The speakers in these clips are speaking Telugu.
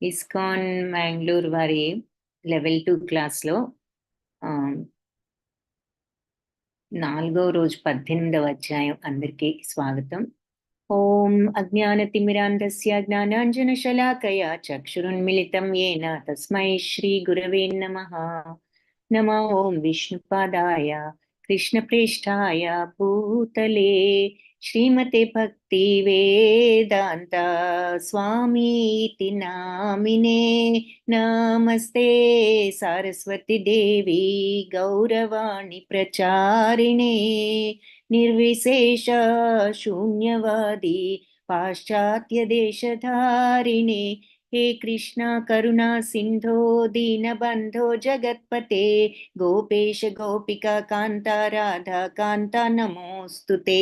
ఇస్కాన్ మ్యాంగ్లూర్ వారి లెవెల్ 2 క్లాస్లో 4వ రోజు 18వ అధ్యాయం. అందరికీ స్వాగతం. ఓం అజ్ఞానతిమిరాంధస్య జ్ఞానాంజనశలాకయా చక్షురున్మిళితం येन తస్మై శ్రీ గురవే నమః. నమో ఓం విష్ణుపాదాయ కృష్ణప్రేష్ఠాయ భూతలే శ్రీమతే భక్తి వేదాంత స్వామీతి నామినే. నమస్తే సరస్వతి దేవి గౌరవాణి ప్రచారిణే నిర్విశేష శూన్యవాది పాశ్చాత్య దేశధారిణే. हे कृष्णा करुणा सिंधो दीनबंधो जगत्पते गोपेश गोपिका कांता राधा कांता नमोस्तुते.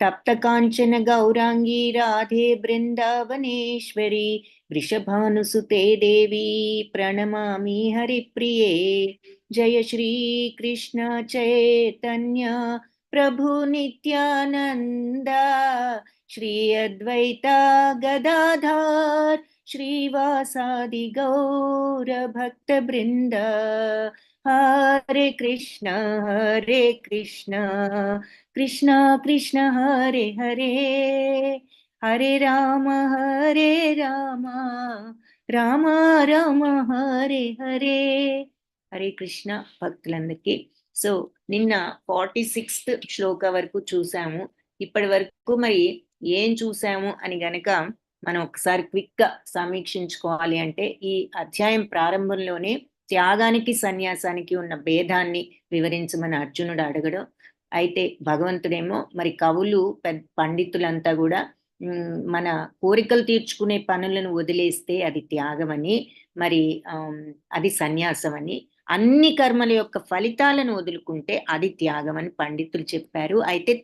तप्त कांचन गौरांगी राधे वृंदावनेश्वरी वृषभानुसुते देवी प्रणमामि हरिप्रिये. जय श्री कृष्ण चैतन्य प्रभु नित्यानंद श्री अद्वैता गदाधर श्रीवासादि गौर भक्त वृंद. हरे कृष्ण कृष्ण कृष्ण हरे हरे हरे राम राम राम हरे हरे. హరే కృష్ణ భక్తులందరికీ. సో నిన్న 46th శ్లోక వరకు చూసాము. ఇప్పటి వరకు మరి ఏం చూసాము అని గనక మనం ఒకసారి క్విక్ గా సమీక్షించుకోవాలి అంటే, ఈ అధ్యాయం ప్రారంభంలోనే త్యాగానికి సన్యాసానికి ఉన్న భేదాన్ని వివరించమని అర్జునుడు అడగడం. అయితే భగవంతుడేమో మరి కవులు పండితులంతా కూడా మన కోరికలు తీర్చుకునే పనులను వదిలేస్తే అది త్యాగమని, మరి అది సన్యాసం అని, అన్ని కర్మల యొక్క ఫలితాలను వదులుకుంటే అది త్యాగమని పండితులు చెప్పారు. అయితే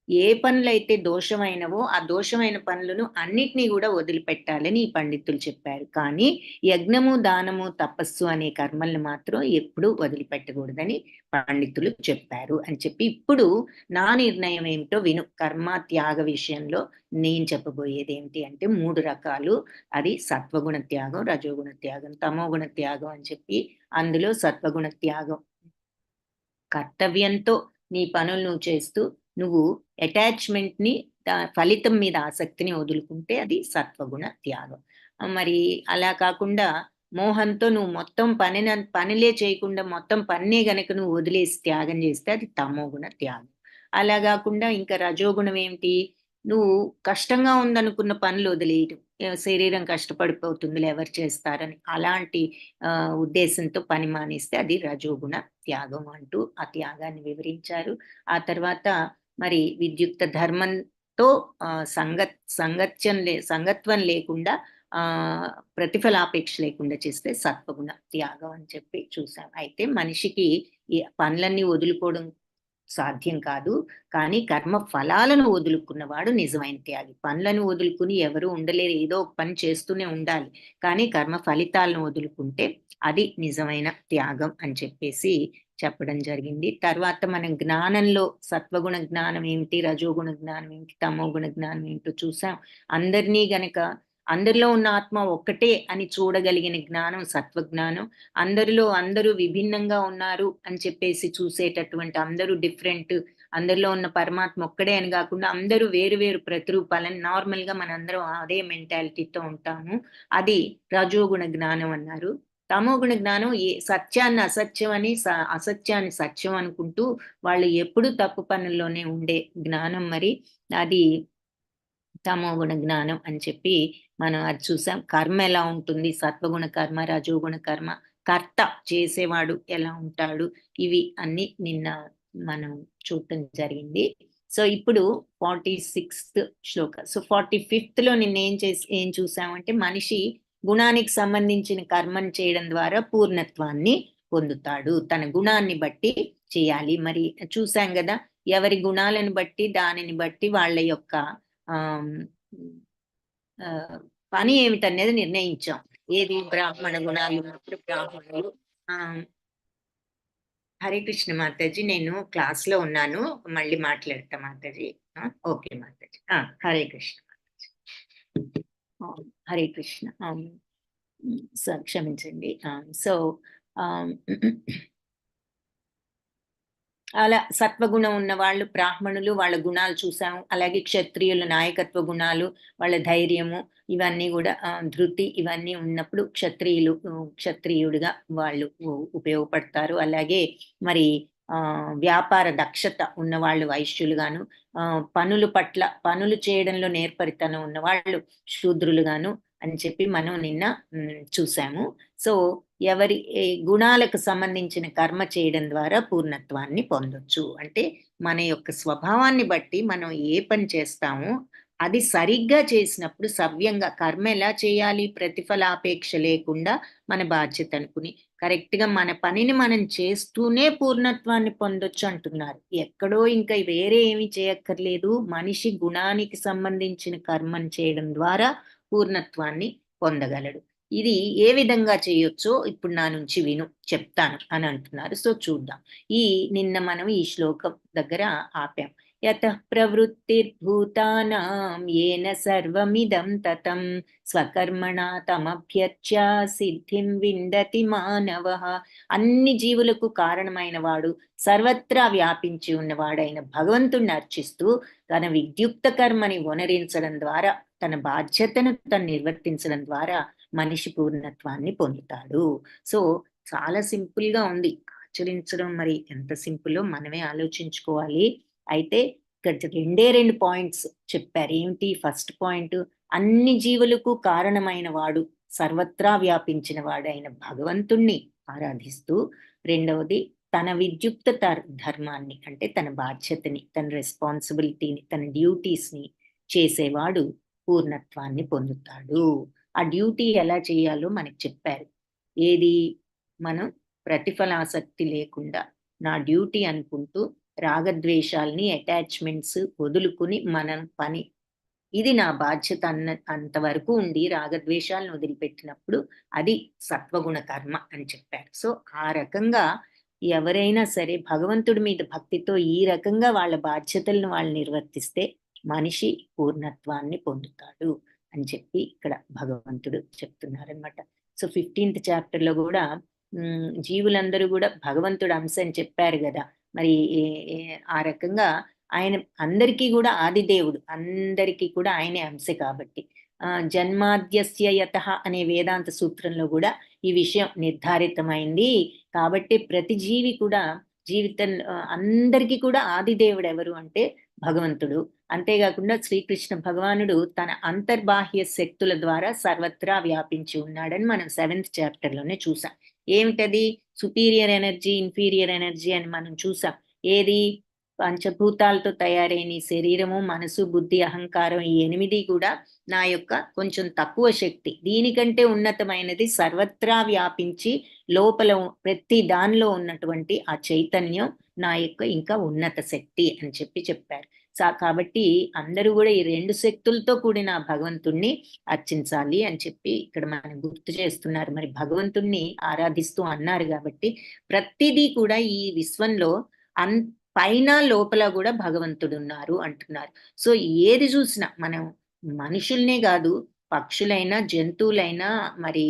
ఏ పనులైతే దోషమైనవో ఆ దోషమైన పనులను అన్నిటినీ కూడా వదిలిపెట్టాలని ఈ పండితులు చెప్పారు. కానీ యజ్ఞము దానము తపస్సు అనే కర్మల్ని మాత్రం ఎప్పుడూ వదిలిపెట్టకూడదని పండితులు చెప్పారు అని చెప్పి, ఇప్పుడు నా నిర్ణయం ఏమిటో విను. కర్మ త్యాగ విషయంలో నేను చెప్పబోయేది ఏమిటి అంటే 3 రకాలు. అది సత్వగుణ త్యాగం, రజోగుణ త్యాగం, తమోగుణ త్యాగం అని చెప్పి, అందులో సత్వగుణ త్యాగం కర్తవ్యంతో నీ పనులు నువ్వు చేస్తూ నువ్వు అటాచ్మెంట్ ని, ఫలితం మీద ఆసక్తిని వదులుకుంటే అది సత్వగుణ త్యాగం. మరి అలా కాకుండా మోహంతో నువ్వు మొత్తం పనిలే చేయకుండా మొత్తం పన్నే గనక నువ్వు వదిలేసి త్యాగం చేస్తే అది తమోగుణ త్యాగం. అలా కాకుండా ఇంకా రజోగుణం ఏమిటి, నువ్వు కష్టంగా ఉందనుకున్న పనులు వదిలేయడం, శరీరం కష్టపడిపోతుందిలే ఎవరు చేస్తారని అలాంటి ఉద్దేశంతో పని మానేస్తే అది రజోగుణ త్యాగం అంటూ ఆ త్యాగాన్ని వివరించారు. ఆ తర్వాత మరి విద్యుక్త ధర్మంతో సంగత్వం లేకుండా ప్రతిఫలాపేక్ష లేకుండా చేస్తే సత్వగుణ త్యాగం అని చెప్పి చూసాం. అయితే మనిషికి ఈ పనులన్నీ వదులుకోవడం సాధ్యం కాదు, కానీ కర్మ ఫలాలను వదులుకున్నవాడు నిజమైన త్యాగి. పనులను వదులుకుని ఎవరు ఉండలేరు, ఏదో ఒక పని చేస్తూనే ఉండాలి. కానీ కర్మ ఫలితాలను వదులుకుంటే అది నిజమైన త్యాగం అని చెప్పేసి చెప్పడం జరిగింది. తర్వాత మనం జ్ఞానంలో సత్వగుణ జ్ఞానం ఏమిటి, రజోగుణ జ్ఞానం ఏమిటి, తమోగుణ జ్ఞానం ఏమిటో చూసాం. అందరినీ గనక అందరిలో ఉన్న ఆత్మ ఒక్కటే అని చూడగలిగిన జ్ఞానం సత్వజ్ఞానం. అందరూ విభిన్నంగా ఉన్నారు అని చెప్పేసి చూసేటటువంటి, అందరూ డిఫరెంట్, అందరిలో ఉన్న పరమాత్మ ఒక్కడే అని కాకుండా అందరూ వేరు వేరు ప్రతిరూపాలని, నార్మల్ గా మనందరం అదే మెంటాలిటీతో ఉంటాము, అది రజోగుణ జ్ఞానం అన్నారు. తమోగుణ జ్ఞానం సత్యాన్ని అసత్యం అని, అసత్యాన్ని సత్యం అనుకుంటూ వాళ్ళు ఎప్పుడు తప్పు పనుల్లోనే ఉండే జ్ఞానం. మరి అది తమోగుణ జ్ఞానం అని చెప్పి మనం అది చూసాం. కర్మ ఎలా ఉంటుంది, సత్వగుణ కర్మ, రజోగుణ కర్మ, కర్త చేసేవాడు ఎలా ఉంటాడు, ఇవి అన్ని నిన్న మనం చూడటం జరిగింది. సో ఇప్పుడు 46th శ్లోక. సో 45th లో నిన్న ఏం చూసామంటే, మనిషి గుణానికి సంబంధించిన కర్మను చేయడం ద్వారా పూర్ణత్వాన్ని పొందుతాడు, తన గుణాన్ని బట్టి చేయాలి. మరి చూసాం కదా, ఎవరి గుణాలను బట్టి దానిని బట్టి వాళ్ళ యొక్క పని ఏమిటనేది నిర్ణయించాం. ఏది బ్రాహ్మణ గుణాలు ఉన్నప్పుడు బ్రాహ్మణులు. హరే కృష్ణ మాతాజీ, నేను క్లాస్ లో ఉన్నాను, మళ్ళీ మాట్లాడతా మాతాజీ. ఓకే మాతాజీ. హరే కృష్ణ మాతాజీ. హరే కృష్ణ. క్షమించండి. సో, ఆహ్, అలా సత్వగుణం ఉన్నవాళ్ళు బ్రాహ్మణులు వాళ్ళ గుణాలు చూసాము. అలాగే క్షత్రియుల నాయకత్వ గుణాలు, వాళ్ళ ధైర్యము ఇవన్నీ గూడా ధృతి ఇవన్నీ ఉన్నప్పుడు క్షత్రియుడిగా వాళ్ళు ఉపయోగపడతారు. అలాగే మరి వ్యాపార దక్షత ఉన్నవాళ్ళు వైశ్యులుగాను, పనులు చేయడంలో నేర్పరితనం ఉన్నవాళ్ళు శూద్రులుగాను అని చెప్పి మనం నిన్న చూసాము. సో, ఎవరి గుణాలకు సంబంధించిన కర్మ చేయడం ద్వారా పూర్ణత్వాన్ని పొందొచ్చు. అంటే మన యొక్క స్వభావాన్ని బట్టి మనం ఏ పని చేస్తామో, అది సరిగ్గా చేసినప్పుడు సవ్యంగా కర్మ ఎలా చేయాలి? ప్రతిఫలాపేక్ష లేకుండా మన బాధ్యత అనుకుని, కరెక్ట్‌గా మన పనిని మనం చేస్తూనే పూర్ణత్వాన్ని పొందొచ్చు అంటున్నారు. ఎక్కడో ఇంకా వేరే ఏమి చేయక్కర్లేదు. మనిషి గుణానికి సంబంధించిన కర్మను చేయడం ద్వారా పూర్ణత్వాన్ని పొందగలడు. ఇది ఏ విధంగా చేయొచ్చో ఇప్పుడు నా నుంచి విను చెప్తాను అని అంటున్నారు. సో చూద్దాం. నిన్న మనం ఈ శ్లోకం దగ్గర ఆపాం. యతః ప్రవృత్తిర్భూతానాం येन సర్వమిదం తతం స్వకర్మణా తమభ్యర్చ్య సిద్ధిం విందతి మానవః. అన్ని జీవులకు కారణమైన వాడు, సర్వత్రా వ్యాపించి ఉన్నవాడైన భగవంతుణ్ణి అర్చిస్తూ తన విద్యుక్త కర్మని ఒనరించడం ద్వారా, తన బాధ్యతను తను నిర్వర్తించడం ద్వారా మనిషి పూర్ణత్వాన్ని పొందుతాడు. సో, చాలా సింపుల్‌గా ఉంది. ఆచరించడం మరి ఎంత సింపులో మనమే ఆలోచించుకోవాలి. అయితే ఇక్కడ 2 పాయింట్స్ చెప్పారు. ఏంటి ఫస్ట్ పాయింట్, అన్ని జీవులకు కారణమైన వాడు, సర్వత్రా వ్యాపించిన వాడైన భగవంతుణ్ణి ఆరాధిస్తూ, రెండవది తన విద్యుక్త ధర్మాన్ని అంటే తన బాధ్యతని, తన రెస్పాన్సిబిలిటీని, తన డ్యూటీస్‌ని చేసేవాడు పూర్ణత్వాన్ని పొందుతాడు. ఆ డ్యూటీ ఎలా చేయాలో మనకు చెప్పారు. ఏది? మనం ప్రతిఫలాసక్తి లేకుండా నా డ్యూటీ అనుకుంటూ రాగద్వేషాల్ని, అటాచ్‌మెంట్స్ వదులుకొని మనం పని ఇది నా బాధ్యత అంతవరకు ఉండి రాగద్వేషాలను వదిలిపెట్టినప్పుడు అది సత్వగుణ కర్మ అని చెప్పారు. సో, ఆ రకంగా ఎవరైనా సరే భగవంతుడి మీద భక్తితో ఈ రకంగా వాళ్ళ బాధ్యతలను వాళ్ళు నిర్వర్తిస్తే మనిషి పూర్ణత్వాన్ని పొందుతాడు అని చెప్పి ఇక్కడ భగవంతుడు చెప్తున్నారనమాట. సో, 15th చాప్టర్‌లో గూడా జీవులందరూ గూడా భగవంతుడి అంశ అని చెప్పారు గదా! మరి ఏ ఏ ఆ రకంగా ఆయన అందరికీ గూడా ఆదిదేవుడు. అందరికీ కూడా ఆయనే అంశ కాబట్టి. జన్మాద్యస్య యతః అనే వేదాంత సూత్రంలో గూడా ఈ విషయం నిర్ధారితమైంది. కాబట్టి ప్రతి జీవి కూడా అందరికీ కూడా ఆదిదేవుడు ఎవరు అంటే భగవంతుడు. అంతేగాకుండా శ్రీకృష్ణ భగవానుడు తన అంతర్బాహ్య శక్తుల ద్వారా సర్వత్రా వ్యాపించి ఉన్నాడని మనం 7th చాప్టర్‌లోనే చూసాం. ఏమిటది? సుపీరియర్ ఎనర్జీ, ఇన్ఫీరియర్ ఎనర్జీ అని మనం చూసాం. ఏది? పంచభూతాలతో తయారైన ఈ శరీరము, మనసు, బుద్ధి, అహంకారం ఈ 8 కూడా నా యొక్క కొంచెం తక్కువ శక్తి. దీనికంటే ఉన్నతమైనది సర్వత్రా వ్యాపించి లోపల ప్రతి దానిలో ఉన్నటువంటి ఆ చైతన్యం నా యొక్క ఇంకా ఉన్నత శక్తి అని చెప్పారు. కాబట్టి అందరూ గూడా ఈ 2 శక్తులతో కూడిన ఆ భగవంతుణ్ణి అర్చించాలి అని చెప్పి ఇక్కడ మనకు గుర్తు చేస్తున్నారు. మరి భగవంతుణ్ణి ఆరాధిస్తూ అన్నారు గాబట్టి, ప్రతిదీ కూడా ఈ విశ్వంలో అన్ పైన, లోపల గూడా భగవంతుడున్నారు అంటున్నారు. సో, ఏది జూసినా మనం మనుషుల్నే గాదు, పక్షులైనా, జంతువులైనా, మరి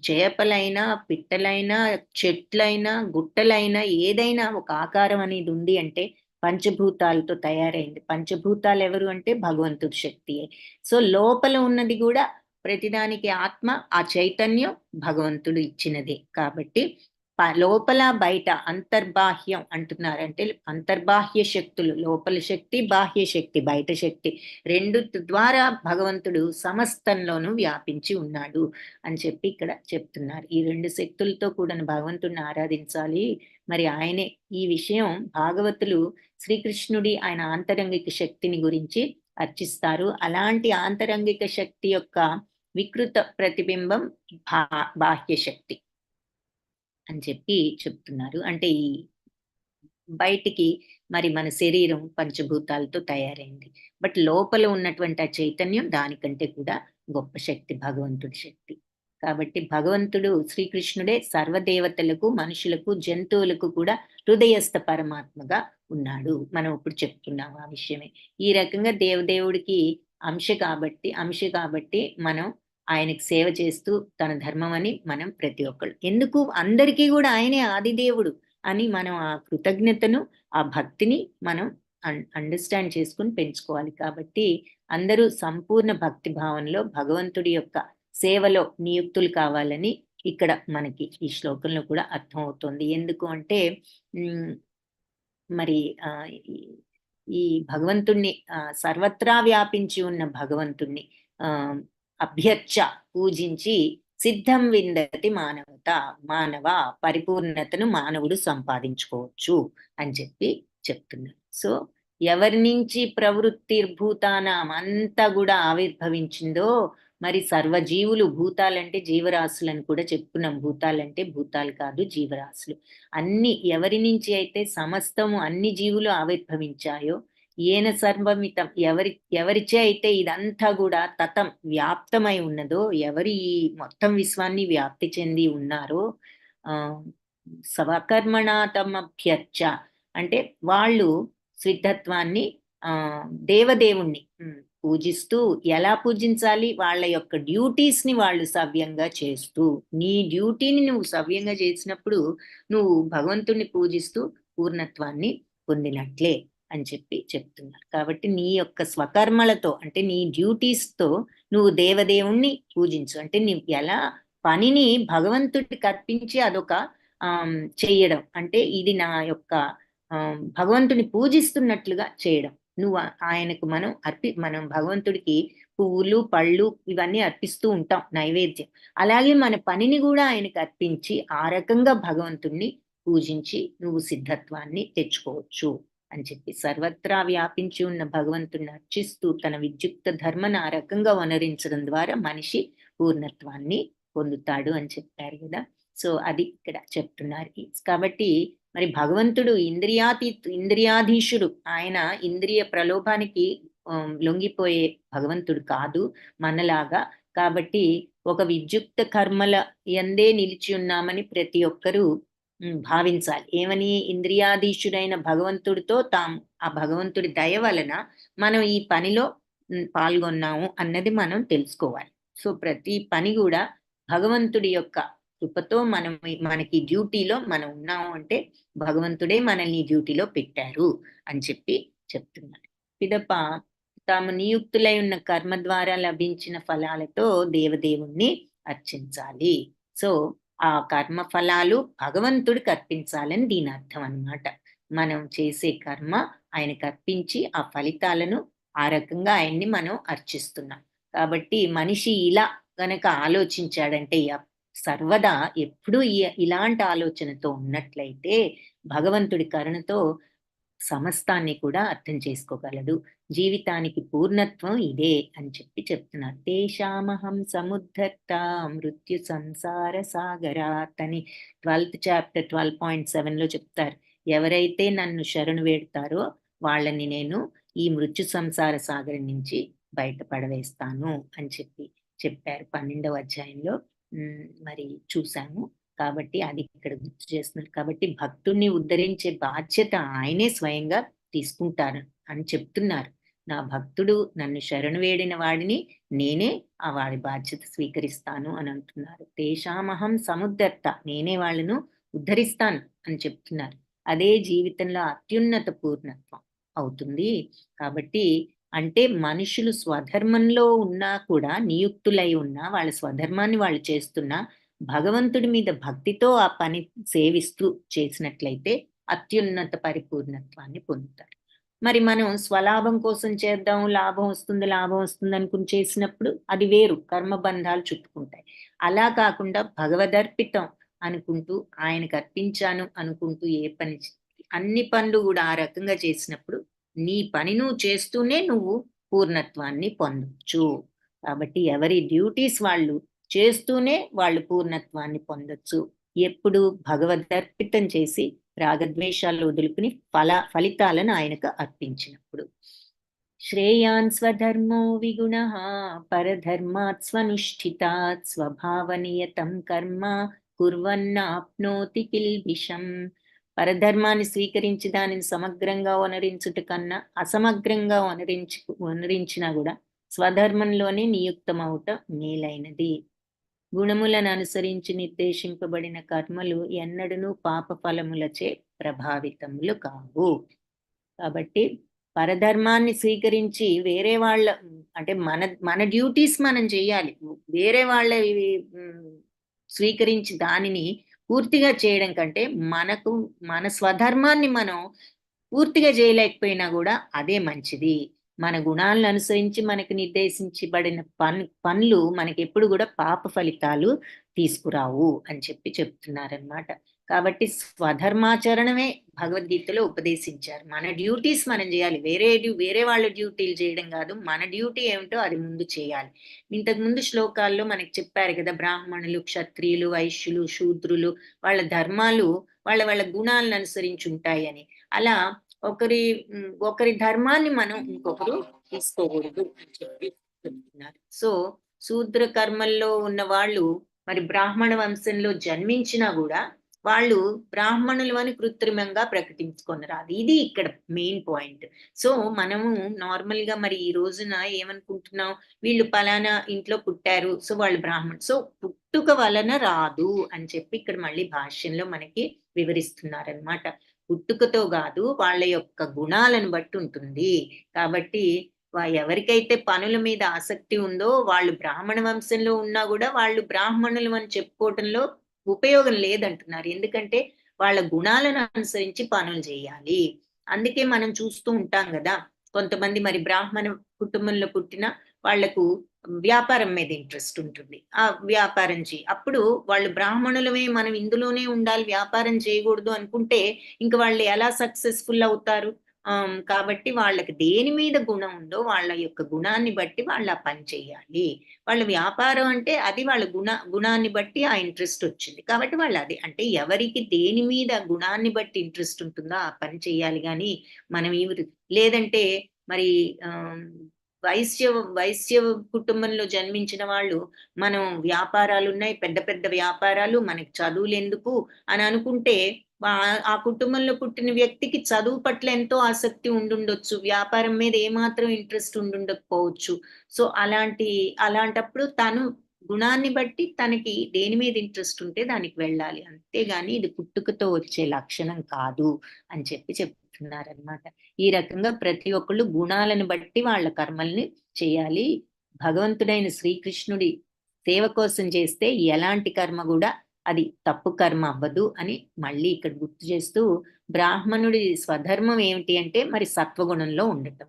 చేపలైనా, పిట్టలైనా, చెట్లైనా, గుట్టలైనా ఏదైనా ఒక ఆకారం అనేది ఉంది అంటే పంచభూతాలతో తయారైంది. పంచభూతాలెవరు అంటే భగవంతుడి శక్తియే. సో, లోపల ఉన్నది గూడా ప్రతిదానికి ఆత్మ, ఆ చైతన్యం భగవంతుడు ఇచ్చినదే. కాబట్టి లోపల, బయట అంతర్బాహ్యం అంటున్నారు. అంటే అంతర్బాహ్య శక్తులు, లోపల శక్తి, బాహ్య శక్తి, బయట శక్తి 2 ద్వారా భగవంతుడు సమస్తంలోనూ వ్యాపించి ఉన్నాడు అని చెప్పి ఇక్కడ చెప్తున్నారు. ఈ 2 శక్తులతో కూడిన భగవంతుడిని ఆరాధించాలి. మరి ఆయనే ఈ విషయం భాగవతులు శ్రీకృష్ణుడి ఆయన ఆంతరంగిక శక్తిని గురించి అర్చిస్తారు. అలాంటి ఆంతరంగిక శక్తి యొక్క వికృత ప్రతిబింబం భా బాహ్య శక్తి అని చెప్పి చెప్తున్నారు. అంటే బయటికి మరి మన శరీరం పంచభూతాలతో తయారైంది. బట్ లోపల ఉన్నటువంటి ఆ చైతన్యం దానికంటే కూడా గొప్ప శక్తి భగవంతుడి శక్తి. కాబట్టి భగవంతుడు శ్రీకృష్ణుడే సర్వదేవతలకు, మనుషులకు, జంతువులకు కూడా హృదయస్థ పరమాత్మగా ఉన్నాడు. మనం ఇప్పుడు చెప్తున్నాం ఆ విషయమే. ఈ రకంగా దేవదేవుడికి అంశ కాబట్టి మనం ఆయనకి సేవ చేస్తూ తన ధర్మం అని మనం ప్రతి ఒక్కళ్ళు ఎందుకు అందరికీ కూడా ఆయనే ఆదిదేవుడు అని మనం ఆ కృతజ్ఞతను, ఆ భక్తిని మనం అండర్‌స్టాండ్ చేసుకొని పెంచుకోవాలి. కాబట్టి అందరూ సంపూర్ణ భక్తి భావంలో భగవంతుడి యొక్క సేవలో నియుక్తులు కావాలని ఇక్కడ మనకి ఈ శ్లోకంలో కూడా అర్థమవుతుంది. ఎందుకు అంటే హ్మ్, మరి ఈ ఈ భగవంతుడిని సర్వత్రా వ్యాపించి ఉన్న భగవంతుడిని ఆహ్, అభ్యర్చ పూజించి సిద్ధం విందతి మానవత. మానవ పరిపూర్ణతను మానవుడు సంపాదించుకోవచ్చు అని చెప్తున్నారు. సో, ఎవరి నుంచి ప్రవృత్తిర్భూతానాం అంతా గూడా ఆవిర్భవించిందో మరి సర్వజీవులు భూతాలంటే జీవరాశులని కూడా చెప్పుకున్నాం. భూతాలంటే భూతాలు కాదు జీవరాశులు. అన్ని ఎవరి నుంచి అయితే సమస్తము అన్ని జీవులు ఆవిర్భవించాయో, ఏన సర్వమితం ఎవరిచే అయితే ఇదంతా గూడా తతం వ్యాప్తమై ఉన్నదో, ఎవరు ఈ మొత్తం విశ్వాన్ని వ్యాప్తి చెంది ఉన్నారో ఆహ్, స్వకర్మణా తమభ్యర్చ అంటే వాళ్ళు సిద్ధత్వాన్ని దేవదేవుణ్ణి పూజిస్తూ ఎలా పూజించాలి? వాళ్ళ యొక్క డ్యూటీస్‌ని వాళ్ళు సవ్యంగా చేస్తూ, నీ డ్యూటీని నువ్వు సవ్యంగా చేసినప్పుడు, నువ్వు భగవంతుడిని పూజిస్తూ పూర్ణత్వాన్ని పొందినట్లే అని చెప్తున్నారు. కాబట్టి నీ యొక్క స్వకర్మలతో అంటే నీ డ్యూటీస్‌తో నువ్వు దేవదేవుణ్ణి పూజించు. అంటే నీవు ఎలా పనిని భగవంతుడికి అర్పించి అదొక చెయ్యడం. అంటే ఇది నా యొక్క భగవంతుడిని పూజిస్తున్నట్లుగా చేయడం. నువ్వు ఆయనకు మనం భగవంతుడికి పువ్వులు, పళ్ళు ఇవన్నీ అర్పిస్తూ ఉంటాం నైవేద్యం. అలాగే మన పనిని గూడా ఆయనకు అర్పించి, ఆ రకంగా భగవంతుడిని పూజించి నువ్వు సిద్ధత్వాన్ని తెచ్చుకోవచ్చు అని సర్వత్రా వ్యాపించి ఉన్న భగవంతుడిని అర్చిస్తూ తన విద్యుక్త ధర్మను ఆ రకంగా వనరించడం ద్వారా మనిషి పూర్ణత్వాన్ని పొందుతాడు అని చెప్పారు గదా! సో, అది ఇక్కడ చెప్తున్నారు. కాబట్టి మరి భగవంతుడు ఇంద్రియాధీశుడు. ఆయన ఇంద్రియ ప్రలోభానికి లొంగిపోయే భగవంతుడు కాదు మనలాగా. కాబట్టి ఒక విద్యుక్త కర్మల యందే నిలిచి ఉన్నామని ప్రతి ఒక్కరూ భావించాలి. ఏమని? ఇంద్రియాధీశుడైన భగవంతుడితో ఆ భగవంతుడి దయ వలన మనం ఈ పనిలో పాల్గొన్నాము అన్నది మనం తెలుసుకోవాలి. సో, ప్రతి పని గూడా భగవంతుడి యొక్క కృపతో మనకి డ్యూటీలో మనం ఉన్నాము అంటే భగవంతుడే మనల్ని డ్యూటీలో పెట్టారు అని చెప్తున్నారు. పిదప తాము నియుక్తులై ఉన్న కర్మ ద్వారా లభించిన ఫలాలతో దేవదేవుణ్ణి అర్చించాలి. సో, ఆ కర్మ ఫలాలు భగవంతుడికి అర్పించాలని దీని అర్థం అన్నమాట. మనం చేసే కర్మ ఆయనకు అర్పించి ఆ ఫలితాలను ఆ రకంగా ఆయన్ని మనం అర్చిస్తున్నాం. కాబట్టి మనిషి ఇలా గనక ఆలోచించాడంటే సర్వదా ఎప్పుడూ ఇలాంటి ఆలోచనతో ఉన్నట్లయితే భగవంతుడి కరుణతో సమస్తాన్ని కూడా అర్థం చేసుకోగలడు. జీవితానికి పూర్ణత్వం ఇదే అని చెప్తున్నారు. తేషామహం సముద్ధర్త మృత్యు సంసార సాగరాత్ అని 12th చాప్టర్ 12.7లో చెప్తారు. ఎవరైతే నన్ను శరణు వేడతారో వాళ్ళని నేను ఈ మృత్యు సంసార సాగరం నుంచి బయట పడవేస్తాను అని చెప్పారు 12వ అధ్యాయంలో. మరి చూసాము. కాబట్టి అది ఇక్కడ గుర్తు చేస్తున్నారు. కాబట్టి భక్తుడిని ఉద్ధరించే బాధ్యత ఆయనే స్వయంగా తీసుకుంటారు అని చెప్తున్నారు. నా భక్తుడు నన్ను శరణు వేడిన వాడిని నేనే వాడి బాధ్యత స్వీకరిస్తాను అని అంటున్నారు. తేషామహం సముద్ధర్త నేనే వాళ్ళను ఉద్ధరిస్తాను అని చెప్తున్నారు. అదే జీవితంలో అత్యున్నత పూర్ణత్వం అవుతుంది. కాబట్టి అంటే మనుషులు స్వధర్మంలో ఉన్నా కూడా నియుక్తులై ఉన్నా వాళ్ళ స్వధర్మాన్ని వాళ్ళు చేస్తున్నా భగవంతుడి మీద భక్తితో ఆ పని సేవిస్తూ చేసినట్లయితే అత్యున్నత పరిపూర్ణత్వాన్ని పొందుతారు. మరి మనం స్వలాభం కోసం చేద్దాం, లాభం వస్తుంది అనుకుని చేసినప్పుడు అది వేరు. కర్మబంధాలు చుట్టుకుంటాయి. అలా కాకుండా భగవదర్పితం అనుకుంటూ ఆయనకు అర్పించాను అనుకుంటూ ఏ పని అన్ని పనులు కూడా ఆ రకంగా చేసినప్పుడు నీ పని నువ్వు చేస్తూనే నువ్వు పూర్ణత్వాన్ని పొందొచ్చు. కాబట్టి ఎవరి డ్యూటీస్ వాళ్ళు చేస్తూనే వాళ్ళు పూర్ణత్వాన్ని పొందొచ్చు. ఎప్పుడు భగవదర్పితం చేసి రాగద్వేషాలు వదులుకుని ఫలితాలను ఆయనకు అర్పించినప్పుడు. శ్రేయాన్ స్వధర్మో విగుణః పరధర్మాత్ స్వనుష్ఠితాత్ స్వభావనియతం కర్మ కుర్వన్నాప్నోతి కిల్బిషం. పరధర్మాన్ని స్వీకరించి దానిని సమగ్రంగా వనరించుట కన్నా అసమగ్రంగా వనరించినా కూడా స్వధర్మంలోనే నియుక్తమవుట మేలైనది. గుణములను అనుసరించి నిర్దేశింపబడిన కర్మలు ఎన్నడూనూ పాప ఫలములచే ప్రభావితములు కావు. కాబట్టి పరధర్మాన్ని స్వీకరించి వేరే వాళ్ళ అంటే మన మన డ్యూటీస్ మనం చేయాలి. వేరే వాళ్ళ స్వీకరించి దానిని పూర్తిగా చేయడం కంటే మనకు మన స్వధర్మాన్ని మనం పూర్తిగా చేయలేకపోయినా గూడా అదే మంచిది. మన గుణాలను అనుసరించి మనకు నిర్దేశించబడిన పనులు మనకెప్పుడు గూడా పాప ఫలితాలు తీసుకురావు అని చెప్తున్నారనమాట. కాబట్టి స్వధర్మాచరణమే భగవద్గీతలో ఉపదేశించారు. మన డ్యూటీస్ మనం జేయాలి. వేరే వాళ్ళ డ్యూటీలు చేయడం గాదు. మన డ్యూటీ ఏమిటో అది ముందు చేయాలి. ఇంతకు ముందు శ్లోకాల్లో మనకి చెప్పారు గదా! బ్రాహ్మణులు, క్షత్రియులు, వైశ్యులు, శూద్రులు వాళ్ళ ధర్మాలు వాళ్ళ గుణాలను అనుసరించి ఉంటాయని. అలా ఒకరి ధర్మాన్ని మనం ఇంకొకరు తీసుకోకూడదు అని చెప్పి చెప్తున్నారు. సో, శూద్ర కర్మల్లో ఉన్న వాళ్ళు మరి బ్రాహ్మణ వంశంలో జన్మించినా గూడా వాళ్ళు బ్రాహ్మణులు అని కృత్రిమంగా ప్రకటించుకొనరాదు. ఇది ఇక్కడ మెయిన్ పాయింట్. సో, మనము నార్మల్‌గా మరి ఈ రోజున ఏమనుకుంటున్నాం, వీళ్ళు పలానా ఇంట్లో పుట్టారు. సో, వాళ్ళు బ్రాహ్మణ్. సో, పుట్టుక వలన రాదు అని చెప్పి ఇక్కడ మళ్ళీ భాష్యంలో మనకి వివరిస్తున్నారనమాట. పుట్టుకతో గాదు, వాళ్ళ యొక్క గుణాలను బట్టి ఉంటుంది. కాబట్టి ఎవరికైతే పనుల మీద ఆసక్తి ఉందో వాళ్ళు బ్రాహ్మణ వంశంలో ఉన్నా గూడా వాళ్ళు బ్రాహ్మణులు అని చెప్పుకోవటంలో ఉపయోగం లేదంటున్నారు. ఎందుకంటే వాళ్ళ గుణాలను అనుసరించి పనులు జేయాలి. అందుకే మనం చూస్తూ ఉంటాం గదా! కొంతమంది మరి బ్రాహ్మణ కుటుంబంలో పుట్టిన వాళ్లకు వ్యాపారం మీద ఇంట్రెస్ట్ ఉంటుంది. ఆ వ్యాపారం అప్పుడు వాళ్ళు బ్రాహ్మణులమే మనం ఇందులోనే ఉండాలి, వ్యాపారం చేయగూడదు అనుకుంటే ఇంక వాళ్ళు ఎలా సక్సెస్‌ఫుల్ అవుతారు? కాబట్టి వాళ్ళకి దేని మీద గుణం ఉందో వాళ్ళ యొక్క గుణాన్ని బట్టి వాళ్ళు ఆ పని చేయాలి. వాళ్ళ వ్యాపారం అంటే అది వాళ్ళ గుణాన్ని బట్టి ఆ ఇంట్రెస్ట్ వచ్చింది. కాబట్టి వాళ్ళు అది అంటే ఎవరికి దేని మీద గుణాన్ని బట్టి ఇంట్రెస్ట్ ఉంటుందో ఆ పని చేయాలి గానీ, మనం లేదంటే మరి ఆహ్, వైశ్య వైశ్య కుటుంబంలో జన్మించిన వాళ్ళు మనం వ్యాపారాలున్నాయి, పెద్ద పెద్ద వ్యాపారాలు, మనకి చదువులెందుకు అని అనుకుంటే ఆ కుటుంబంలో పుట్టిన వ్యక్తికి చదువు పట్ల ఎంతో ఆసక్తి ఉండుండొచ్చు. వ్యాపారం మీద ఏమాత్రం ఇంట్రెస్ట్ ఉండుండకపోవచ్చు. సో, అలాంటప్పుడు తను గుణాన్ని బట్టి తనకి దేని మీద ఇంట్రెస్ట్ ఉంటే దానికి వెళ్ళాలి. అంతేగాని ఇది పుట్టుకతో వచ్చే లక్షణం కాదు అని చెప్తున్నారనమాట. ఈ రకంగా ప్రతి ఒక్కళ్ళు గుణాలను బట్టి వాళ్ళ కర్మల్ని చేయాలి. భగవంతుడైన శ్రీకృష్ణుడి సేవ కోసం చేస్తే ఎలాంటి కర్మ గూడా అది తప్పు కర్మ అవ్వదు అని మళ్ళీ ఇక్కడ గుర్తు చేస్తూ, బ్రాహ్మణుడి స్వధర్మం ఏమిటి అంటే మరి సత్వగుణంలో ఉండటం.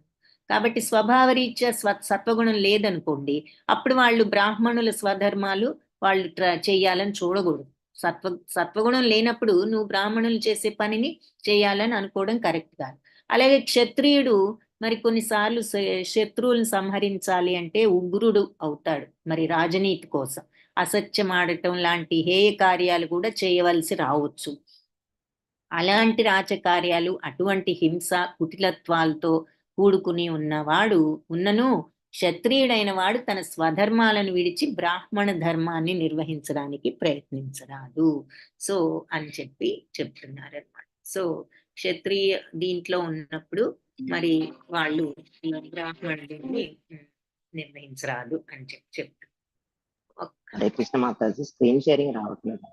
కాబట్టి స్వభావరీత్యా సత్వగుణం లేదనుకోండి, అప్పుడు వాళ్ళు బ్రాహ్మణుల స్వధర్మాలు వాళ్ళు చెయ్యాలని చూడగూడదు. సత్వగుణం లేనప్పుడు నువ్వు బ్రాహ్మణులు చేసే పనిని చేయాలని అనుకోవడం కరెక్ట్ కాదు. అలాగే క్షత్రియుడు మరి కొన్ని సార్లు శత్రువులను సంహరించాలి అంటే ఉగ్రుడు అవుతాడు. మరి రాజనీతి కోసం. అసత్యమాడటం లాంటి హేయ కార్యాలు కూడా చేయవలసి రావచ్చు. అలాంటి రాచకార్యాలు, అటువంటి హింస, కుటిలత్వాలతో కూడుకుని ఉన్నను క్షత్రియుడైన వాడు తన స్వధర్మాలను విడిచి బ్రాహ్మణ ధర్మాన్ని నిర్వహించడానికి ప్రయత్నించరాదు. సో, అని చెప్తున్నారనమాట. సో, క్షత్రియ దీంట్లో ఉన్నప్పుడు మరి వాళ్ళు బ్రాహ్మణుడిని నిర్వహించరాదు అని చెప్తున్నారు. హరే కృష్ణ మాతాజీ, స్క్రీన్ షేరింగ్ రావట్లేదు.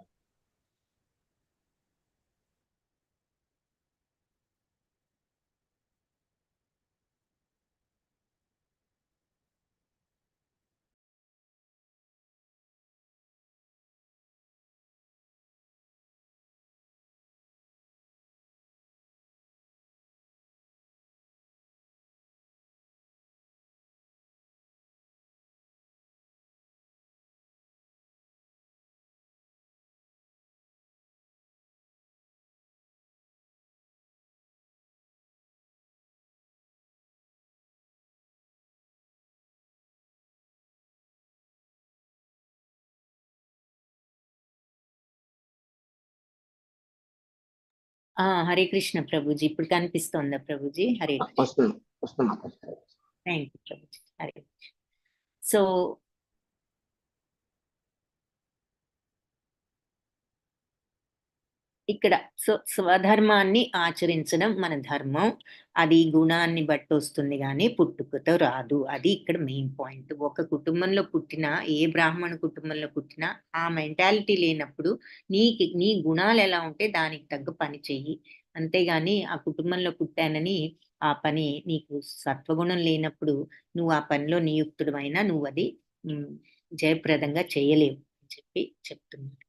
హరే కృష్ణ ప్రభుజీ. ఇప్పుడు కనిపిస్తోందా Prabhuji? Hare Krishna. Thank you Prabhuji. Hare Krishna. So, ఇక్కడ స్వధర్మాన్ని ఆచరించడం మన ధర్మం. అది గుణాన్ని బట్టి వస్తుంది గానీ, పుట్టుకతో రాదు. అది ఇక్కడ మెయిన్ పాయింట్. ఒక కుటుంబంలో పుట్టినా, ఏ బ్రాహ్మణ కుటుంబంలో పుట్టినా, ఆ మెంటాలిటీ లేనప్పుడు నీ గుణాలెలా ఉంటే దానికి తగ్గ పని చెయ్యి. అంతేగాని ఆ కుటుంబంలో పుట్టానని ఆ పని నీకు సత్వగుణం లేనప్పుడు నువ్వు ఆ పనిలో నియుక్తుడివైనా నువ్వది హ్మ్, జయప్రదంగా చేయలేవు అని చెప్పి చెప్తున్నారు.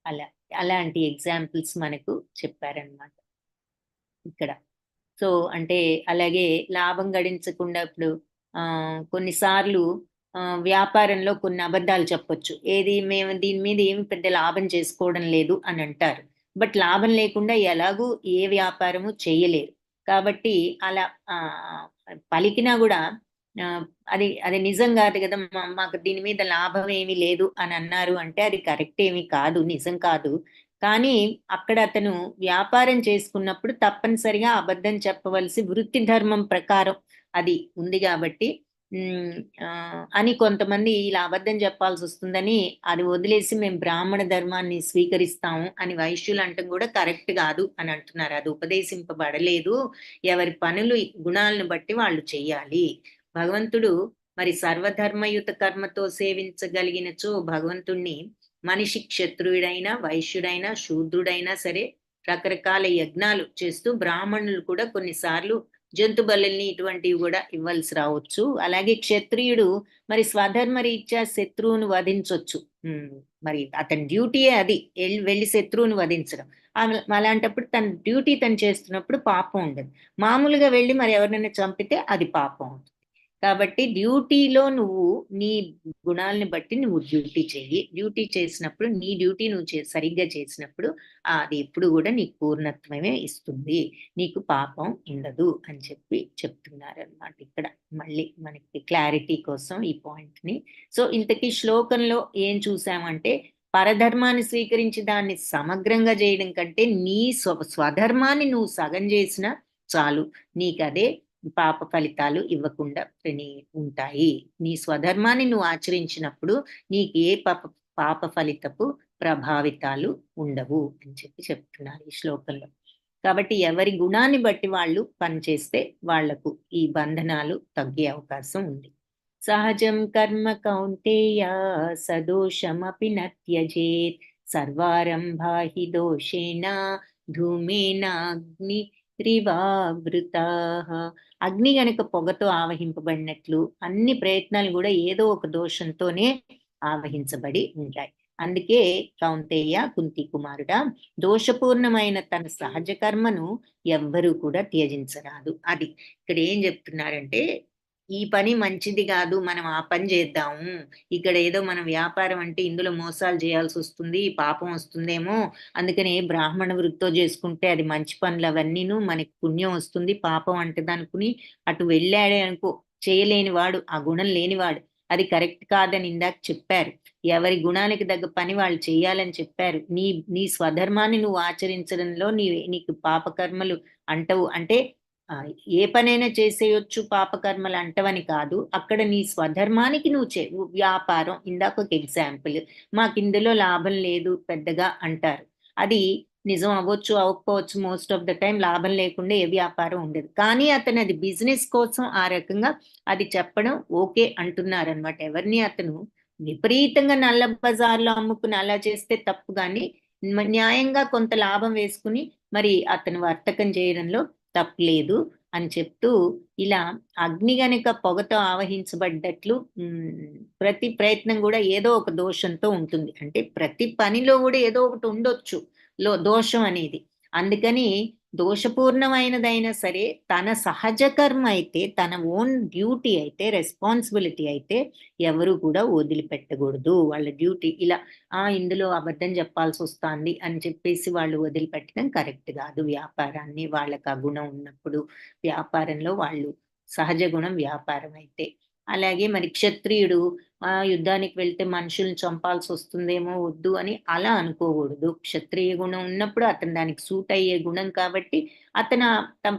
అలా. అలాంటి ఎగ్జాంపుల్స్ మనకు చెప్పారనమాట ఇక్కడ. సో, అంటే అలాగే లాభం గడించకుండా ఇప్పుడు కొన్నిసార్లు వ్యాపారంలో కొన్ని అబద్ధాలు చెప్పొచ్చు. ఏది మేము దీని మీద ఏమి పెద్ద లాభం చేసుకోవడం లేదు అని అంటారు. బట్ లాభం లేకుండా ఎలాగూ ఏ వ్యాపారము చేయలేరు. కాబట్టి అలా పలికినా గూడా ఆహ్, అది నిజం గాదు గదా! మాకు దీని మీద లాభం ఏమీ లేదు అని అన్నారు అంటే అది కరెక్ట్ ఏమి కాదు. నిజం కాదు. కానీ అక్కడ అతను వ్యాపారం చేసుకున్నప్పుడు తప్పనిసరిగా అబద్ధం చెప్పవలసి వృత్తి ధర్మం ప్రకారం అది ఉంది గాబట్టి అని కొంతమంది ఇలా అబద్ధం చెప్పాల్సొస్తుందని అది వదిలేసి మేము బ్రాహ్మణ ధర్మాన్ని స్వీకరిస్తాము అని వైశ్యులు అనటం గూడా కరెక్ట్ గాదు అని అంటున్నారు. అది ఉపదేశింపబడలేదు. ఎవరి పనులు గుణాలను బట్టి వాళ్ళు చెయ్యాలి. భగవంతుడు మరి సర్వధర్మయుత కర్మతో సేవించగలిగినచో భగవంతుణ్ణి మనిషి క్షత్రుయుడైనా, వైశ్యుడైనా, శూద్రుడైనా సరే రకరకాల యజ్ఞాలు చేస్తూ బ్రాహ్మణులు కూడా కొన్నిసార్లు జంతు బలుల్ని ఇటువంటివి గూడా ఇవ్వాల్సి రావచ్చు. అలాగే క్షత్రియుడు మరి స్వధర్మ రీత్యా శత్రువును వధించొచ్చు. హ్మ్. మరి అతని డ్యూటీయే అది. వెళ్లి శత్రువుని వధించడం. అలాంటప్పుడు తన డ్యూటీ తను చేస్తున్నప్పుడు పాపం ఉండదు. మామూలుగా వెళ్లి మరి ఎవరినైనా చంపితే అది పాపం అవుతుంది. కాబట్టి డ్యూటీలో నువ్వు నీ గుణాలను బట్టి నువ్వు డ్యూటీ చెయ్యి. డ్యూటీ చేసినప్పుడు నీ డ్యూటీ నువ్వు సరిగ్గా చేసినప్పుడు అది ఎప్పుడు గూడా నీకు పూర్ణత్వమే ఇస్తుంది. నీకు పాపం ఉండదు అని చెప్పి చెప్తున్నారనమాట ఇక్కడ. మళ్ళీ మనకి క్లారిటీ కోసం ఈ పాయింట్‌ని. సో, ఇంతకీ శ్లోకంలో ఏం చూసామంటే పరధర్మాన్ని స్వీకరించి దాన్ని సమగ్రంగా జేయడం కంటే నీ స్వధర్మాన్ని నువ్వు సగం జేసినా చాలు. నీకదే పాప ఫలితాలు ఇవ్వకుండా ఉంటాయి. నీ స్వధర్మాన్ని నువ్వు ఆచరించినప్పుడు నీకే పాప ఫలితపు ప్రభావితాలు ఉండవు అని చెప్పి చెప్తున్నారు ఈ శ్లోకంలో. కాబట్టి ఎవరి గుణాన్ని బట్టి వాళ్ళు పనిచేస్తే వాళ్లకు ఈ బంధనాలు తగ్గే అవకాశం ఉంది. సహజం కర్మ కౌంతేయ సదోషమపి న త్యజేత్ సర్వారంభా హి దోషేణ ధూమేనాగ్ని రివావృతాః. అగ్ని గనక పొగతో ఆవహింపబడినట్లు అన్ని ప్రయత్నాలు గూడా ఏదో ఒక దోషంతోనే ఆవహించబడి ఉంటాయి. అందుకే కౌంతేయ కుంతి కుమారుడా దోషపూర్ణమైన తన సహజ కర్మను ఎవ్వరూ కూడా త్యజించరాదు. అది. ఇక్కడ ఏం జెప్తున్నారంటే ఈ పని మంచిది గాదు. మనం ఆ పని జేద్దాము. ఇక్కడ ఏదో మనం వ్యాపారం అంటే ఇందులో మోసాలు జేయాల్సొస్తుంది. పాపం వస్తుందేమో అందుకని బ్రాహ్మణ వృత్తో చేసుకుంటే అది మంచి పనులవన్నీను మనకి పుణ్యం వస్తుంది. పాపం అంటదనుకుని అటు వెళ్ళాడే అనుకో చేయలేని వాడు, ఆ గుణం లేనివాడు. అది కరెక్ట్ కాదని ఇందాక చెప్పారు. ఎవరి గుణానికి తగ్గ పని వాళ్ళు చేయాలని చెప్పారు. నీ స్వధర్మాన్ని నువ్వు ఆచరించడంలో నీకు పాపకర్మలు అంటవు. అంటే ఏ పనైనా చేసేయొచ్చు పాపకర్మలు అంటవని కాదు. అక్కడ నీ స్వధర్మానికి నువ్వు వ్యాపారం ఇందాక ఒక ఎగ్జాంపుల్. మాకిందులో లాభం లేదు పెద్దగా అంటారు. అది నిజం అవ్వచ్చు, అవ్వకపోవచ్చు. మోస్ట్ ఆఫ్ ద టైమ్ లాభం లేకుండా ఏ వ్యాపారం ఉండదు. కానీ అతను అది బిజినెస్ కోసం ఆ రకంగా అది చెప్పడం ఓకే అంటున్నారనమాట. ఎవరిని అతను విపరీతంగా నల్ల బజార్‌లో అమ్ముకుని అలా చేస్తే తప్పు గాని, న్యాయంగా కొంత లాభం వేసుకుని మరి అతను వర్తకం చేయడంలో తప్పు లేదు అని చెప్తూ ఇలా అగ్ని గనక పొగతో ఆవహించబడ్డట్లు ప్రతి ప్రయత్నం గూడా ఏదో ఒక దోషంతో ఉంటుంది. అంటే ప్రతి పనిలో గూడా ఏదో ఒకటి ఉండొచ్చు. దోషం అనేది. అందుకని దోషపూర్ణమైనదైనా సరే తన సహజ కర్మ అయితే, తన ఓన్ డ్యూటీ అయితే, రెస్పాన్సిబిలిటీ అయితే ఎవరు కూడా వదిలిపెట్టకూడదు. వాళ్ళ డ్యూటీ ఇలా ఇందులో అబద్ధం చెప్పాల్సొస్తాంది అని చెప్పేసి వాళ్ళు వదిలిపెట్టడం కరెక్ట్ గాదు. వ్యాపారాన్ని వాళ్ళకి ఆ గుణం ఉన్నప్పుడు వ్యాపారంలో వాళ్ళు సహజ గుణం వ్యాపారం అయితే. అలాగే మరి క్షత్రియుడు యుద్ధానికి వెళ్తే మనుషుల్ని చంపాల్సి వస్తుందేమో వద్దు అని అలా అనుకోకూడదు. క్షత్రియ గుణం ఉన్నప్పుడు అతను దానికి సూట్ అయ్యే గుణం కాబట్టి తన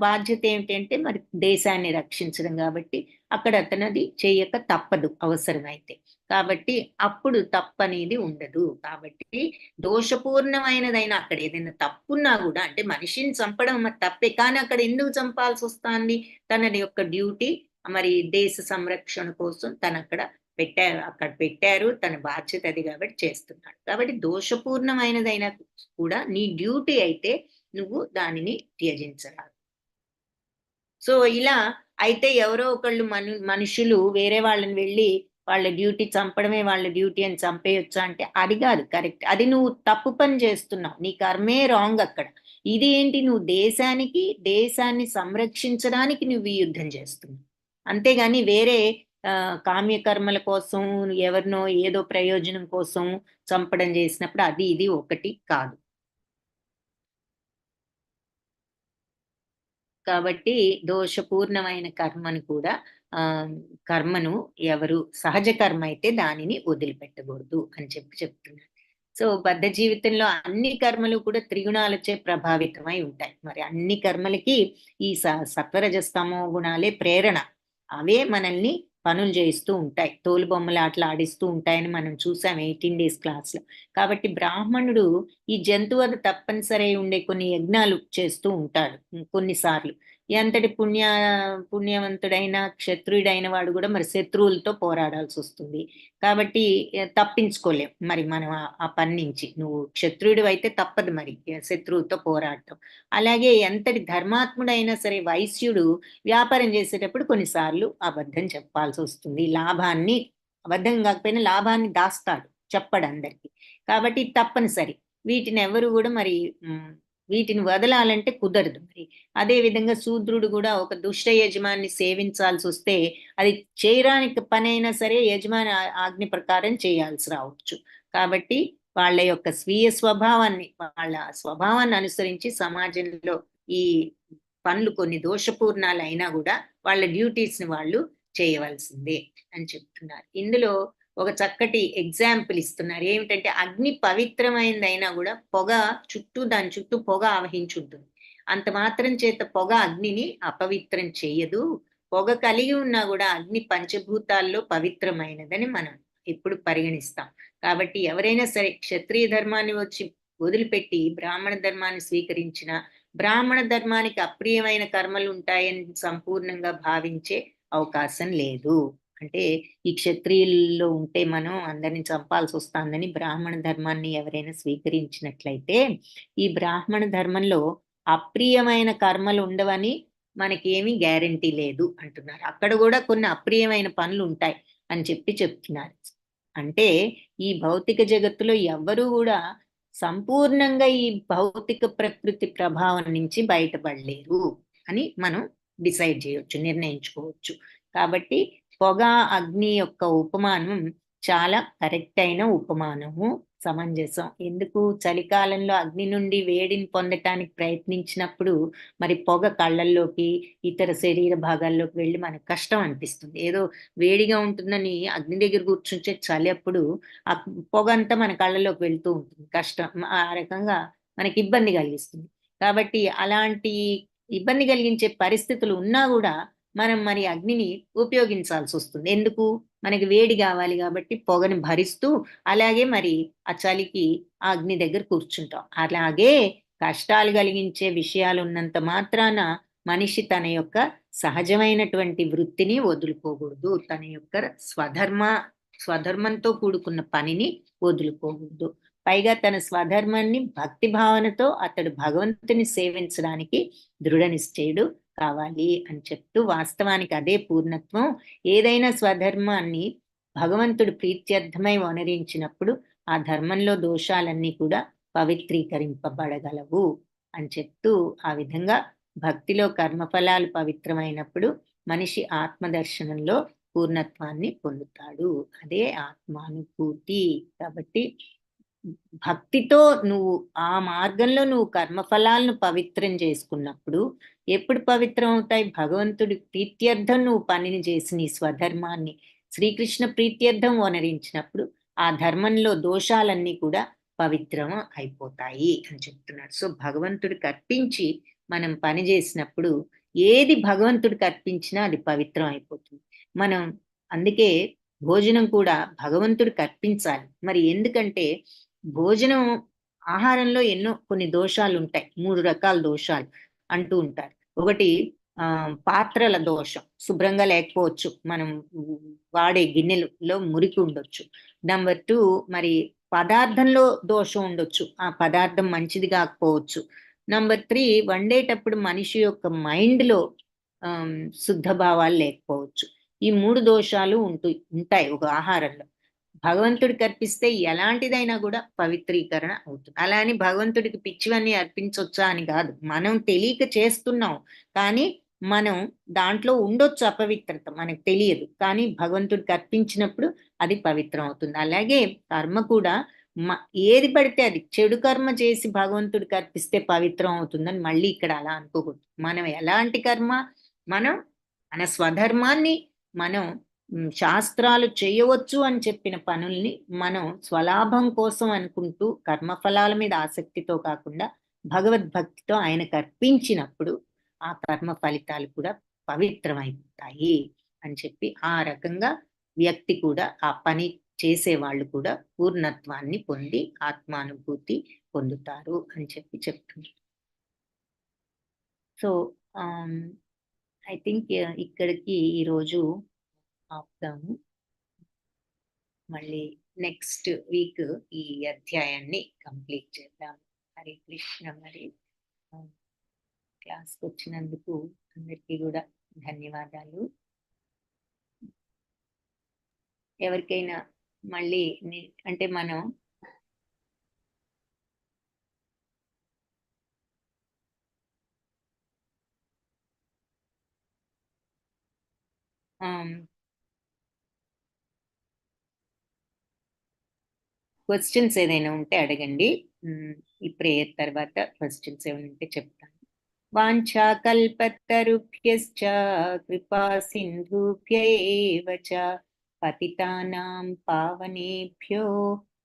బాధ్యత ఏంటంటే మరి దేశాన్ని రక్షించడం కాబట్టి అక్కడ అతనది చేయక తప్పదు అవసరమైతే. కాబట్టి అప్పుడు తప్పనేది ఉండదు. కాబట్టి దోషపూర్ణమైనదైనా అక్కడ ఏదైనా తప్పున్నా గూడా అంటే మనిషిని చంపడం మరి తప్పే. కానీ అక్కడ ఎందుకు చంపాల్సొస్తాంది? తనది యొక్క డ్యూటీ మరి దేశ సంరక్షణ కోసం అక్కడ పెట్టారు. తన బాధ్యత అది కాబట్టి చేస్తున్నాడు. కాబట్టి దోషపూర్ణమైనదైనా కూడా నీ డ్యూటీ అయితే నువ్వు దానిని త్యజించరాదు. సో, ఇలా అయితే ఎవరో ఒకళ్ళు మనుషులు వేరే వాళ్ళని వెళ్లి వాళ్ళ డ్యూటీ చంపడమే వాళ్ళ డ్యూటీ అని చంపేయొచ్చా అంటే అది గాదు కరెక్ట్. అది నువ్వు తప్పు పని చేస్తున్నావు. నీ కర్మే రాంగ్ అక్కడ. ఇది ఏంటి నువ్వు దేశాన్ని సంరక్షించడానికి నువ్వు ఈ యుద్ధం చేస్తున్నావు. అంతేగాని వేరే కామ్య కర్మల కోసం ఎవరినో ఏదో ప్రయోజనం కోసం చంపడం చేసినప్పుడు అది ఇది ఒకటి కాదు. కాబట్టి దోషపూర్ణమైన కర్మను ఎవరు సహజ కర్మ అయితే దానిని వదిలిపెట్టకూడదు అని చెప్తున్నారు. సో, బద్ధ జీవితంలో అన్ని కర్మలు కూడా త్రిగుణాలచే ప్రభావితమై ఉంటాయి. మరి అన్ని కర్మలకి ఈ సత్వరజస్తమో గుణాలే ప్రేరణ. అవే మనల్ని పనులు చేయిస్తూ ఉంటాయి. తోలుబొమ్మలాటలు ఆడిస్తూ ఉంటాయని మనం చూసాం 18 డేస్ క్లాస్‌లో. కాబట్టి బ్రాహ్మణుడు ఈ జంతువధ తప్పనిసరై ఉండే కొన్ని యజ్ఞాలు చేస్తూ ఉంటాడు కొన్నిసార్లు. ఎంతటి పుణ్యవంతుడైన క్షత్రియుడైన వాడు గూడా మరి శత్రువులతో పోరాడాల్సొస్తుంది. కాబట్టి తప్పించుకోలేం. మరి మనం ఆ పని నుంచి. నువ్వు క్షత్రియుడివైతే తప్పదు మరి శత్రువుతో పోరాడటం. అలాగే ఎంతటి ధర్మాత్ముడైనా సరే వైశ్యుడు వ్యాపారం చేసేటప్పుడు కొన్నిసార్లు అబద్ధం చెప్పాల్సొస్తుంది. అబద్ధం కాకపోయినా లాభాన్ని దాస్తాడు. చెప్పడందరికి. కాబట్టి తప్పనిసరి. వీటినెవరు గూడా మరి వీటిని వదలాలంటే కుదరదు మరి. అదే విధంగా శూద్రుడు గూడా ఒక దుష్ట యజమాన్ని సేవించాల్సొస్తే అది చేయడానికి పనైనా సరే యజమాని ఆజ్ఞ ప్రకారం చేయాల్సి రావచ్చు. కాబట్టి వాళ్ళ యొక్క స్వీయ వాళ్ళ స్వభావాన్ని అనుసరించి సమాజంలో ఈ పనులు కొన్ని దోషపూర్ణాలైనా గూడా వాళ్ళ డ్యూటీస్‌ని వాళ్ళు చేయవలసిందే అని చెప్తున్నారు. ఇందులో ఒక చక్కటి ఎగ్జాంపుల్ ఇస్తున్నారు. ఏమిటంటే అగ్ని పవిత్రమైనదైనా గూడా దాని చుట్టూ పొగ ఆవహించుంటుంది. అంత మాత్రం చేత పొగ అగ్నిని అపవిత్రం చెయ్యదు. పొగ కలిగి ఉన్నా గూడా అగ్ని పంచభూతాల్లో పవిత్రమైనదని మనం ఎప్పుడు పరిగణిస్తాం. కాబట్టి ఎవరైనా సరే క్షత్రియ ధర్మాన్ని వదిలిపెట్టి బ్రాహ్మణ ధర్మాన్ని స్వీకరించిన బ్రాహ్మణ ధర్మానికి అప్రియమైన కర్మలుంటాయని సంపూర్ణంగా భావించే అవకాశం లేదు. అంటే ఈ క్షత్రియుల్లో ఉంటే మనం అందరిని చంపాల్సొస్తాందని బ్రాహ్మణ ధర్మాన్ని ఎవరైనా స్వీకరించినట్లయితే, ఈ బ్రాహ్మణ ధర్మంలో అప్రియమైన కర్మలుండవని మనకేమీ గ్యారంటీ లేదు అంటున్నారు. అక్కడ గూడా కొన్ని అప్రియమైన పనులుంటాయి అని చెప్తున్నారు. అంటే ఈ భౌతిక జగత్తులో ఎవ్వరూ గూడా సంపూర్ణంగా ఈ భౌతిక ప్రకృతి ప్రభావం నుంచి బయటపడలేరు అని మనం డిసైడ్ చేయొచ్చు, నిర్ణయించుకోవచ్చు. కాబట్టి పొగ, అగ్ని యొక్క ఉపమానం చాలా కరెక్ట్ అయిన ఉపమానము, సమంజసం. ఎందుకు చలికాలంలో అగ్ని నుండి వేడిని పొందటానికి ప్రయత్నించినప్పుడు మరి పొగ కళ్ళల్లోకి, ఇతర శరీర భాగాల్లోకి వెళ్లి మనకు కష్టం అనిపిస్తుంది. ఏదో వేడిగా ఉంటుందని అగ్ని దగ్గర కూర్చుంటే చలి అప్పుడు ఆ పొగంతా మన కళ్ళలోకి వెళ్తూ ఉంటుంది. కష్టం. ఆ రకంగా మనకి ఇబ్బంది కలిగిస్తుంది. కాబట్టి అలాంటి ఇబ్బంది కలిగించే పరిస్థితులు ఉన్నా గూడా మనం మరి అగ్నిని ఉపయోగించాల్సొస్తుంది. ఎందుకు? మనకి వేడి గావాలి గాబట్టి పొగని భరిస్తూ, అలాగే మరి ఆ చలికి ఆ అగ్ని దగ్గర కూర్చుంటాం. అలాగే కష్టాలు కలిగించే విషయాలున్నంత మాత్రాన మనిషి తన యొక్క సహజమైనటువంటి వృత్తిని వదులుకోకూడదు. తన యొక్క స్వధర్మంతో కూడుకున్న పనిని వదులుకోకూడదు. పైగా తన స్వధర్మాన్ని భక్తి భావనతో అతడు భగవంతుని సేవించడానికి దృఢ నిశ్చయుడు కావాలి అని చెప్తూ, వాస్తవానికి అదే పూర్ణత్వం. ఏదైనా స్వధర్మాన్ని భగవంతుడు ప్రీత్యర్థమై వనరించినప్పుడు ఆ ధర్మంలో దోషాలన్నీ కూడా పవిత్రీకరింపబడగలవు అని చెప్తూ, ఆ విధంగా భక్తిలో కర్మఫలాలు పవిత్రమైనప్పుడు మనిషి ఆత్మదర్శనంలో పూర్ణత్వాన్ని పొందుతాడు. అదే ఆత్మానుభూతి. కాబట్టి భక్తితో నువ్వు ఆ మార్గంలో నువ్వు కర్మఫలాలను పవిత్రం చేసుకున్నప్పుడు ఎప్పుడు పవిత్రం అవుతాయి? భగవంతుడి ప్రీత్యర్థం నువ్వు పనిని చేసి నీ స్వధర్మాన్ని శ్రీకృష్ణ ప్రీత్యర్థం వనరించినప్పుడు ఆ ధర్మంలో దోషాలన్నీ కూడా పవిత్రం అయిపోతాయి అని చెప్తున్నాడు. సో భగవంతుడికి అర్పించి మనం పని చేసినప్పుడు ఏది భగవంతుడికి అర్పించినా అది పవిత్రం అయిపోతుంది. మనం అందుకే భోజనం కూడా భగవంతుడికి అర్పించాలి. మరి ఎందుకంటే భోజనం ఆహారంలో ఎన్నో కొన్ని దోషాలు ఉంటాయి. 3 రకాల దోషాలు అంటూ ఉంటారు. ఒకటి పాత్రల దోషం. శుభ్రంగా లేకపోవచ్చు. మనం వాడే గిన్నెలలో మురికి ఉండొచ్చు. నంబర్ 2 మరి పదార్థంలో దోషం ఉండొచ్చు. ఆ పదార్థం మంచిది కాకపోవచ్చు. నంబర్ 3 వండేటప్పుడు మనిషి యొక్క మైండ్‌లో శుద్ధ భావాలు లేకపోవచ్చు. ఈ 3 దోషాలు ఉంటాయి ఒక ఆహారంలో. భగవంతుడికి అర్పిస్తే ఎలాంటిదైనా కూడా పవిత్రీకరణ అవుతుంది. అలా అని భగవంతుడికి పిచ్చివన్నీ అర్పించొచ్చా అని కాదు. మనం తెలియక చేస్తున్నాం. కానీ మనం దాంట్లో ఉండొచ్చు అపవిత్రత. మనకు తెలియదు. కానీ భగవంతుడికి అర్పించినప్పుడు అది పవిత్రం అవుతుంది. అలాగే కర్మ కూడా ఏది పడితే అది చెడు కర్మ చేసి భగవంతుడికి అర్పిస్తే పవిత్రం అవుతుందని మళ్ళీ ఇక్కడ అలా అనుకోకూడదు. మనం ఎలాంటి కర్మ మనం మన స్వధర్మాన్ని మనం శాస్త్రాలు చేయవచ్చు అని చెప్పిన పనుల్ని మనం స్వలాభం కోసం అనుకుంటూ కర్మఫలాల మీద ఆసక్తితో కాకుండా భగవద్భక్తితో ఆయనకు అర్పించినప్పుడు ఆ కర్మ ఫలితాలు కూడా పవిత్రమైపోతాయి అని చెప్పి ఆ రకంగా వ్యక్తి కూడా ఆ పని చేసేవాళ్ళు కూడా పూర్ణత్వాన్ని పొంది ఆత్మానుభూతి పొందుతారు అని చెప్పి చెప్తున్నారు. సో ఐ థింక్ ఇక్కడికి ఈరోజు ఆపుదాము. మళ్ళీ నెక్స్ట్ వీక్ ఈ అధ్యాయాన్ని కంప్లీట్ చేద్దాం. హరే కృష్ణ. మరి క్లాస్కి వచ్చినందుకు అందరికీ కూడా ధన్యవాదాలు. ఎవరికైనా మళ్ళీ అంటే మనం క్వశ్చన్స్ ఏదైనా ఉంటే అడగండి. ఈ ప్రేయర్ తర్వాత క్వశ్చన్స్ ఏమైనా ఉంటే చెప్తాను. వాంఛాకల్పతరుభ్యశ్చ కృపా సింధుభ్య ఏవ చ పతితానాం పావనేభ్యో